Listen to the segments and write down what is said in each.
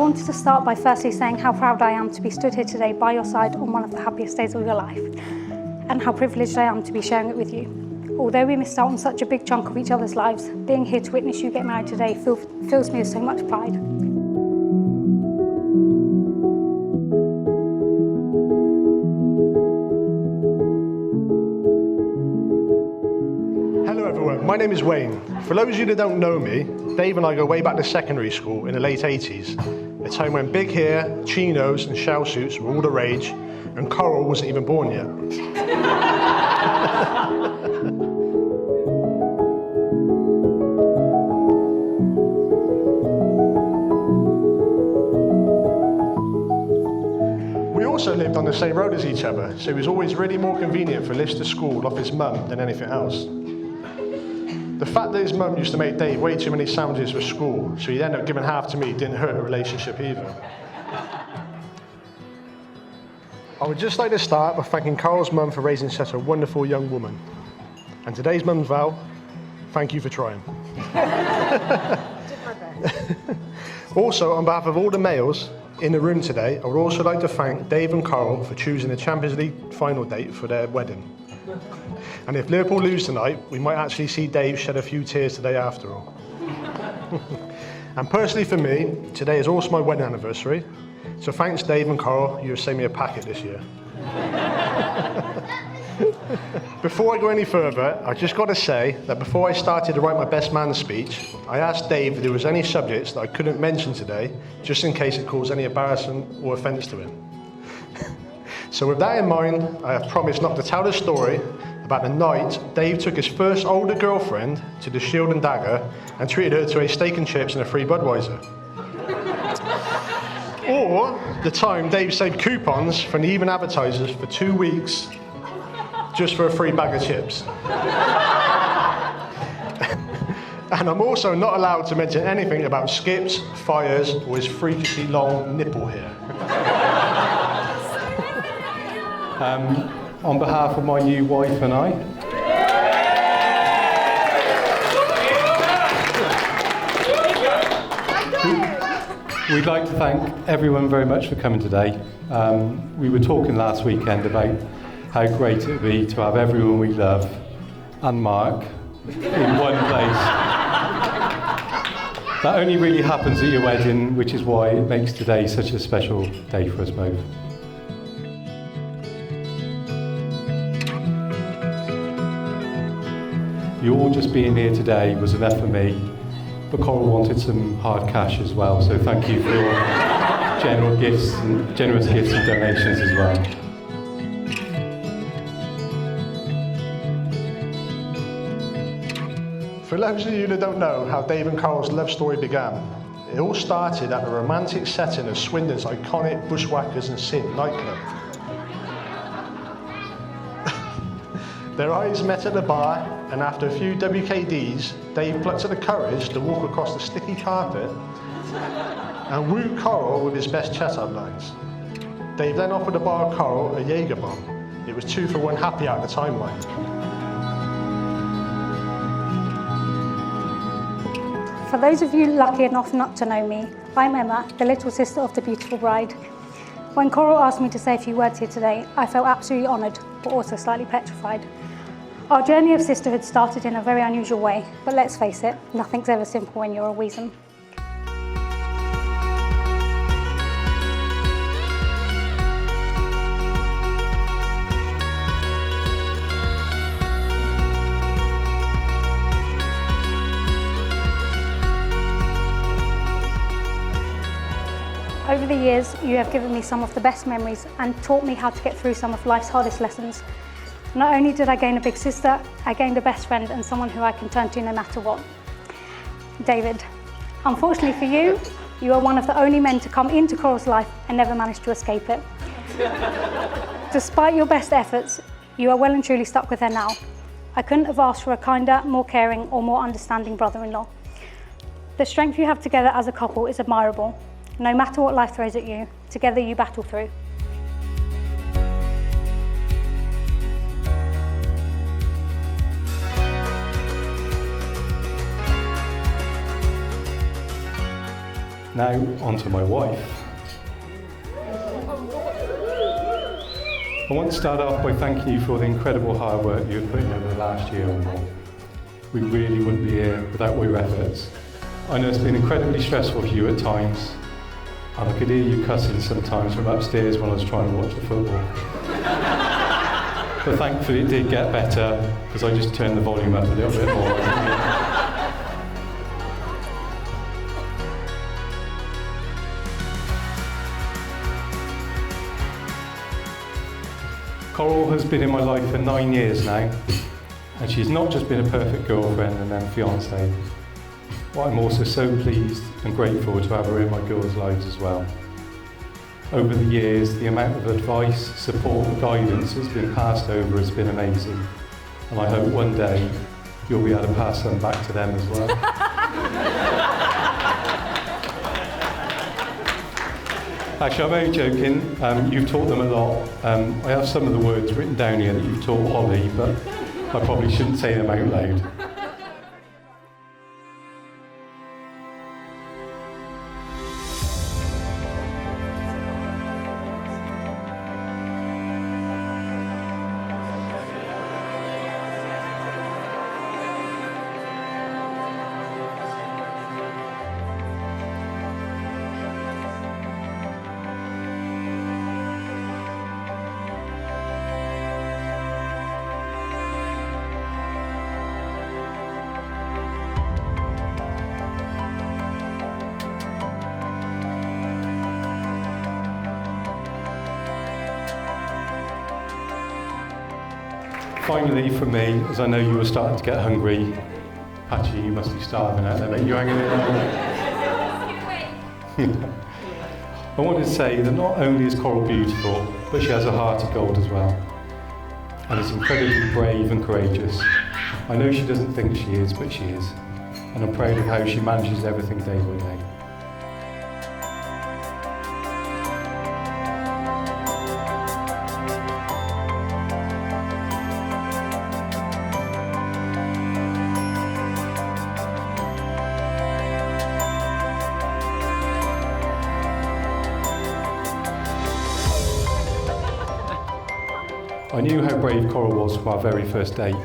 wanted to start by firstly saying how proud I am to be stood here today by your side on one of the happiest days of your life, and how privileged I am to be sharing it with you. Although we missed out on such a big chunk of each other's lives, being here to witness you get married today fills me with so much pride. Hello everyone, my name is Wayne. For those of you that don't know me, Dave and I go way back to secondary school in the late 80s, a time when big hair, chinos and shell suits were all the rage, and Coral wasn't even born yet. We also lived on the same road as each other, so it was always really more convenient for lifts to school off his mum than anything else. The fact that his mum used to make Dave way too many sandwiches for school, so he'd end up giving half to me, didn't hurt the relationship either. I would just like to start by thanking Carl's mum for raising such a wonderful young woman. And today's mum's Val, thank you for trying. Also, on behalf of all the males in the room today, I would also like to thank Dave and Carl for choosing the Champions League final date for their wedding. And if Liverpool lose tonight, we might actually see Dave shed a few tears today after all. And personally for me, today is also my wedding anniversary. So thanks Dave and Carl, you have sent me a packet this year. Before I go any further, I just got to say that before I started to write my best man speech, I asked Dave if there was any subjects that I couldn't mention today, just in case it caused any embarrassment or offence to him. So with that in mind, I have promised not to tell the story about the night Dave took his first older girlfriend to the Shield and Dagger and treated her to a steak and chips and a free Budweiser. Or the time Dave saved coupons from the Even advertisers for 2 weeks just for a free bag of chips. And I'm also not allowed to mention anything about skips, fires, or his freakishly long nipple hair. On behalf of my new wife and I, we'd like to thank everyone very much for coming today. We were talking last weekend about how great it would be to have everyone we love and Mark in one place. That only really happens at your wedding, which is why it makes today such a special day for us both. You all just being here today was enough for me, but Coral wanted some hard cash as well, so thank you for your generous gifts and donations as well. For those of you that don't know how Dave and Carl's love story began, it all started at the romantic setting of Swindon's iconic Bushwhackers and Sin nightclub. Their eyes met at the bar, and after a few WKDs, Dave plucked up the courage to walk across the sticky carpet and woo Coral with his best chest-up lines. Dave then offered the bar Coral a Jaeger bomb. It was 2 for 1 happy out of the timeline. For those of you lucky enough not to know me, I'm Emma, the little sister of the beautiful bride. When Coral asked me to say a few words here today, I felt absolutely honoured, but also slightly petrified. Our journey of sisterhood started in a very unusual way, but let's face it, nothing's ever simple when you're a weasel. Over the years, you have given me some of the best memories and taught me how to get through some of life's hardest lessons. Not only did I gain a big sister, I gained a best friend and someone who I can turn to no matter what. David, unfortunately for you, you are one of the only men to come into Coral's life and never manage to escape it. Despite your best efforts, you are well and truly stuck with her now. I couldn't have asked for a kinder, more caring or more understanding brother-in-law. The strength you have together as a couple is admirable. No matter what life throws at you, together you battle through. Now, on to my wife. I want to start off by thanking you for the incredible hard work you've put in over the last year or more. We really wouldn't be here without your efforts. I know it's been incredibly stressful for you at times, and I could hear you cussing sometimes from upstairs when I was trying to watch the football. But thankfully it did get better, because I just turned the volume up a little bit more. Coral has been in my life for 9 years now, and she's not just been a perfect girlfriend and then fiancée, but I'm also so pleased and grateful to have her in my girls' lives as well. Over the years, the amount of advice, support and guidance that's been passed over has been amazing, and I hope one day you'll be able to pass some back to them as well. Actually, I'm only joking. You've taught them a lot. I have some of the words written down here that you've taught Holly, but I probably shouldn't say them out loud. Finally, for me, as I know you were starting to get hungry, Patchy, you must be starving out there, mate. You hanging in there? I wanted to say that not only is Coral beautiful, but she has a heart of gold as well, and is incredibly brave and courageous. I know she doesn't think she is, but she is, and I'm proud of how she manages everything day by day. I knew how brave Coral was from our very first date.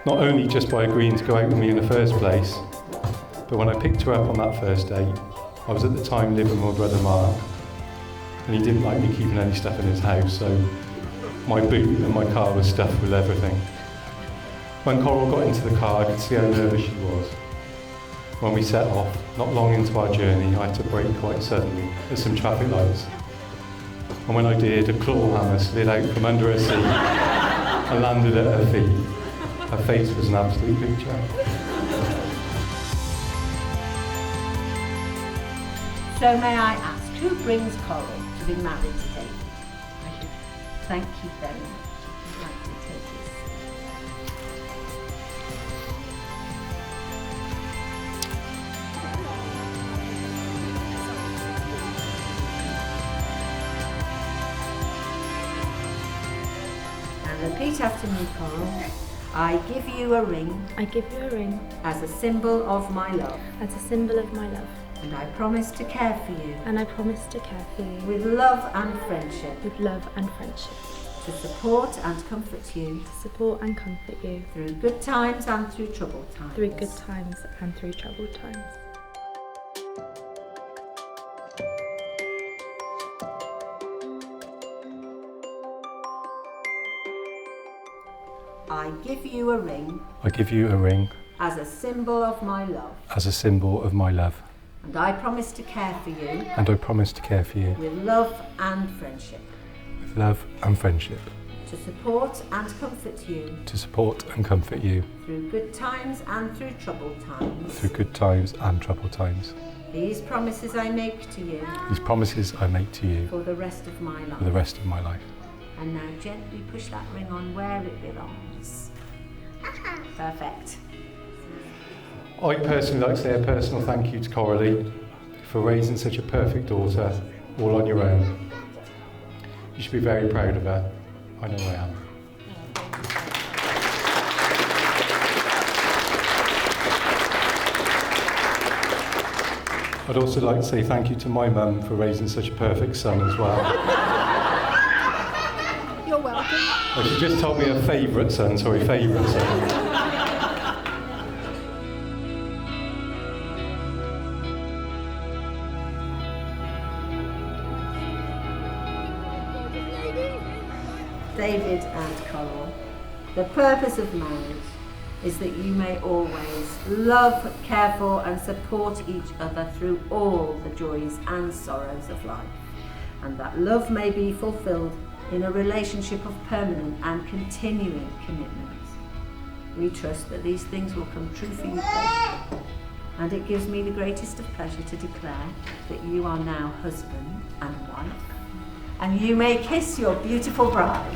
Not only just by agreeing to go out with me in the first place, but when I picked her up on that first date, I was at the time living with my brother Mark, and he didn't like me keeping any stuff in his house, so my boot and my car was stuffed with everything. When Coral got into the car, I could see how nervous she was. When we set off, not long into our journey, I had to brake quite suddenly at some traffic lights. And when I did, a claw hammer slid out from under her seat and landed at her feet. Her face was an absolute picture. So may I ask, who brings Coral to be married to David? Thank you very much. I'd like to take this. And repeat after me, Coral. I give you a ring. I give you a ring as a symbol of my love. as a symbol of my love. And I promise to care for you And I promise to care for you with love and friendship, with love and friendship, to support and comfort you to support and comfort you through good times and through troubled times. through good times and through troubled times. I give you a ring I give you a ring as a symbol of my love. as a symbol of my love, And I promise to care for you and I promise to care for you with love and friendship, with love and friendship, to support and comfort you to support and comfort you through good times and through troubled times. through good times and troubled times. These promises I make to you These promises I make to you for the rest of my life. for the rest of my life. And now gently push that ring on where it belongs. Perfect. I personally like to say a personal thank you to Coralie for raising such a perfect daughter all on your own. You should be very proud of her. I know I am. I'd also like to say thank you to my mum for raising such a perfect son as well. You're welcome. Well, she just told me her favourite son. David and Coral, the purpose of marriage is that you may always love, care for and support each other through all the joys and sorrows of life, and that love may be fulfilled in a relationship of permanent and continuing commitment. We trust that these things will come true for you both, and it gives me the greatest of pleasure to declare that you are now husband and wife, and you may kiss your beautiful bride.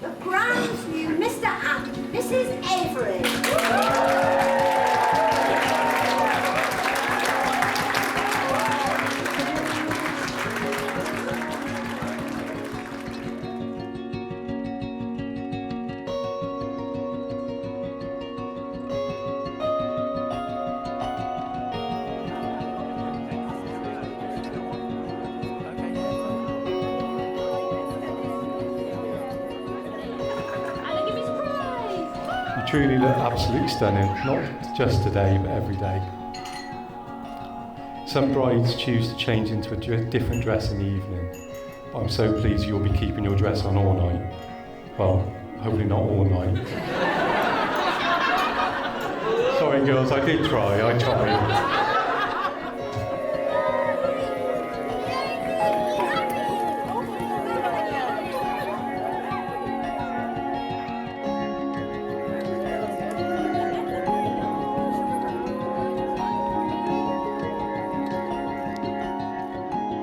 The grand new Mr. and Mrs. Avery. You truly look absolutely stunning, not just today, but every day. Some brides choose to change into a different dress in the evening, but I'm so pleased you'll be keeping your dress on all night. Well, hopefully not all night. Sorry girls, I did try, I tried.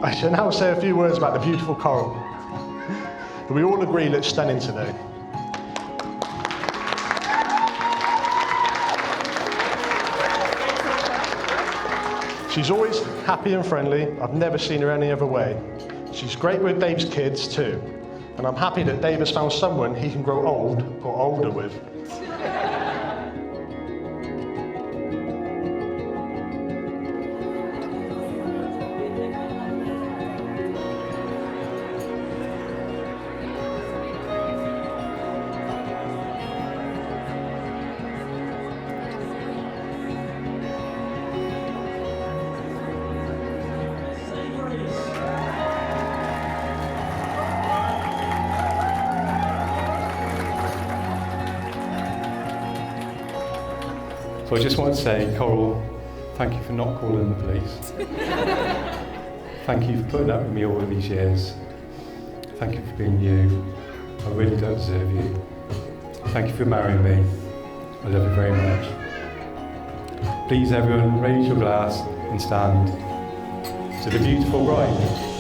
I shall now say a few words about the beautiful Coral, who we all agree looks stunning today. She's always happy and friendly. I've never seen her any other way. She's great with Dave's kids too, and I'm happy that Dave has found someone he can grow old or older with. So I just want to say, Coral, thank you for not calling the police. Thank you for putting up with me all of these years. Thank you for being you. I really don't deserve you. Thank you for marrying me. I love you very much. Please everyone, raise your glass and stand to the beautiful bride.